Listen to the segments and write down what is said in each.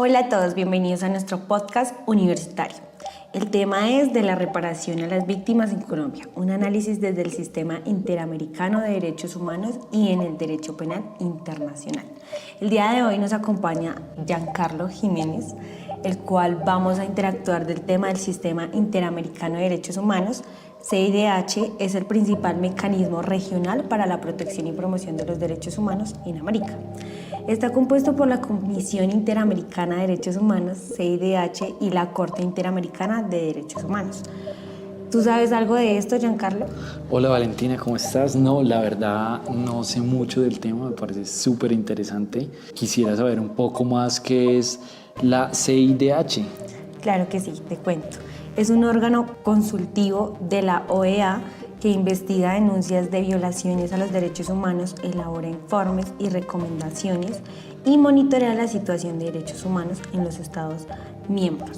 Hola a todos, bienvenidos a nuestro podcast universitario. El tema es de la reparación a las víctimas en Colombia, un análisis desde el Sistema Interamericano de Derechos Humanos y en el Derecho Penal Internacional. El día de hoy nos acompaña Giancarlo Jiménez, el cual vamos a interactuar del tema del Sistema Interamericano de Derechos Humanos. CIDH es el principal mecanismo regional para la protección y promoción de los derechos humanos en América. Está compuesto por la Comisión Interamericana de Derechos Humanos, CIDH, y la Corte Interamericana de Derechos Humanos. ¿Tú sabes algo de esto, Giancarlo? Hola Valentina, ¿cómo estás? No, la verdad no sé mucho del tema, me parece súper interesante. Quisiera saber un poco más qué es la CIDH. Claro que sí, te cuento. Es un órgano consultivo de la OEA que investiga denuncias de violaciones a los derechos humanos, elabora informes y recomendaciones y monitorea la situación de derechos humanos en los Estados miembros.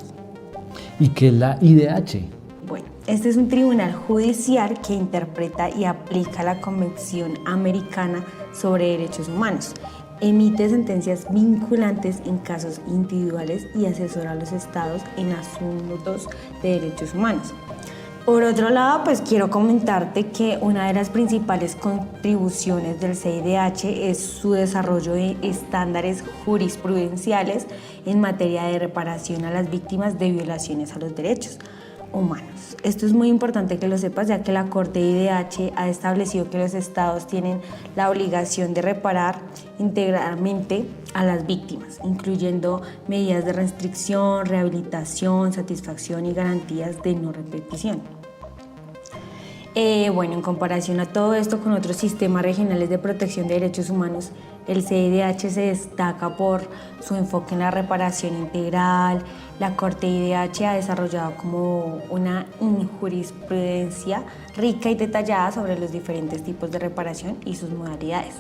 ¿Y qué es la IDH? Bueno, este es un tribunal judicial que interpreta y aplica la Convención Americana sobre Derechos Humanos. Emite sentencias vinculantes en casos individuales y asesora a los estados en asuntos de derechos humanos. Por otro lado, quiero comentarte que una de las principales contribuciones del CIDH es su desarrollo de estándares jurisprudenciales en materia de reparación a las víctimas de violaciones a los derechos humanos. Esto es muy importante que lo sepas, ya que la Corte IDH ha establecido que los estados tienen la obligación de reparar integralmente a las víctimas, incluyendo medidas de restricción, rehabilitación, satisfacción y garantías de no repetición. En comparación a todo esto con otros sistemas regionales de protección de derechos humanos, el CIDH se destaca por su enfoque en la reparación integral. La Corte IDH ha desarrollado como una jurisprudencia rica y detallada sobre los diferentes tipos de reparación y sus modalidades.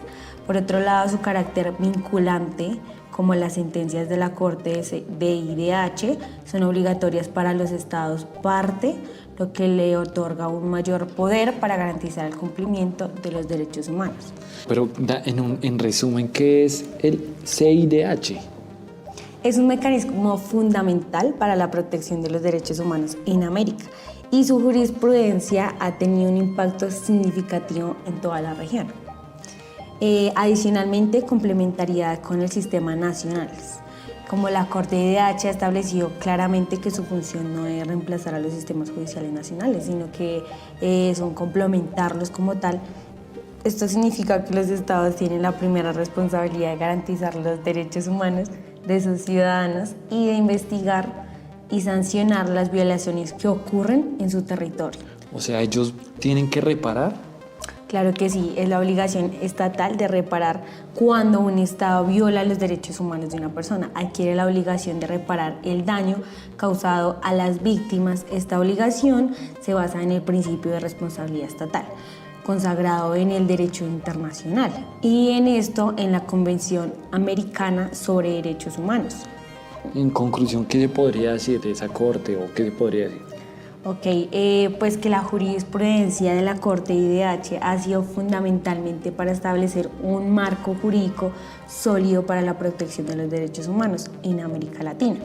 Por otro lado, su carácter vinculante, como las sentencias de la Corte de IDH, son obligatorias para los estados parte, lo que le otorga un mayor poder para garantizar el cumplimiento de los derechos humanos. Pero en resumen, ¿qué es el CIDH? Es un mecanismo fundamental para la protección de los derechos humanos en América y su jurisprudencia ha tenido un impacto significativo en toda la región. Adicionalmente, complementariedad con el sistema nacional. Como la Corte IDH ha establecido claramente que su función no es reemplazar a los sistemas judiciales nacionales, sino que son complementarlos como tal. Esto significa que los estados tienen la primera responsabilidad de garantizar los derechos humanos de sus ciudadanos y de investigar y sancionar las violaciones que ocurren en su territorio. O sea, ellos tienen que reparar. Claro que sí, es la obligación estatal de reparar cuando un Estado viola los derechos humanos de una persona. Adquiere la obligación de reparar el daño causado a las víctimas. Esta obligación se basa en el principio de responsabilidad estatal, consagrado en el derecho internacional y en esto en la Convención Americana sobre Derechos Humanos. En conclusión, ¿qué se podría decir de esa corte o qué se podría decir? Que la jurisprudencia de la Corte IDH ha sido fundamentalmente para establecer un marco jurídico sólido para la protección de los derechos humanos en América Latina,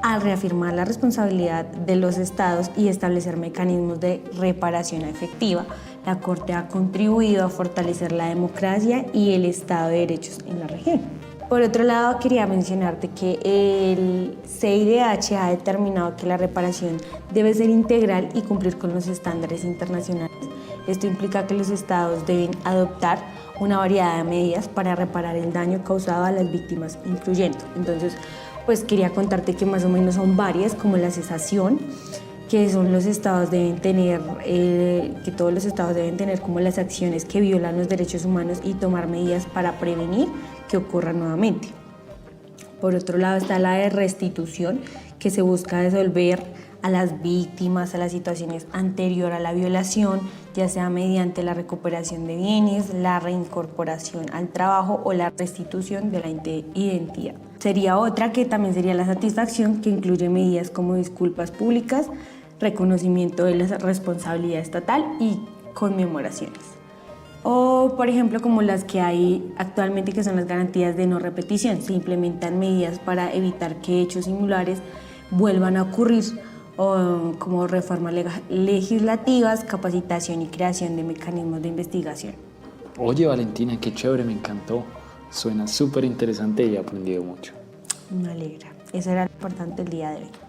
al reafirmar la responsabilidad de los estados y establecer mecanismos de reparación efectiva. La Corte ha contribuido a fortalecer la democracia y el Estado de Derechos en la región. Por otro lado, quería mencionarte que el CIDH ha determinado que la reparación debe ser integral y cumplir con los estándares internacionales. Esto implica que los estados deben adoptar una variedad de medidas para reparar el daño causado a las víctimas, incluyendo. Entonces, quería contarte que más o menos son varias, como la cesación, que son los estados deben tener, que todos los estados deben tener como las acciones que violan los derechos humanos y tomar medidas para prevenir que ocurran nuevamente. Por otro lado está la de restitución, que se busca devolver a las víctimas a las situaciones anterior a la violación, ya sea mediante la recuperación de bienes, la reincorporación al trabajo o la restitución de la identidad. Sería otra que también sería la satisfacción, que incluye medidas como disculpas públicas, reconocimiento de la responsabilidad estatal y conmemoraciones. O, por ejemplo, como las que hay actualmente, que son las garantías de no repetición. Se implementan medidas para evitar que hechos similares vuelvan a ocurrir, o como reformas legislativas, capacitación y creación de mecanismos de investigación. Oye, Valentina, qué chévere, me encantó. Suena súper interesante y he aprendido mucho. Me alegra. Eso era lo importante el día de hoy.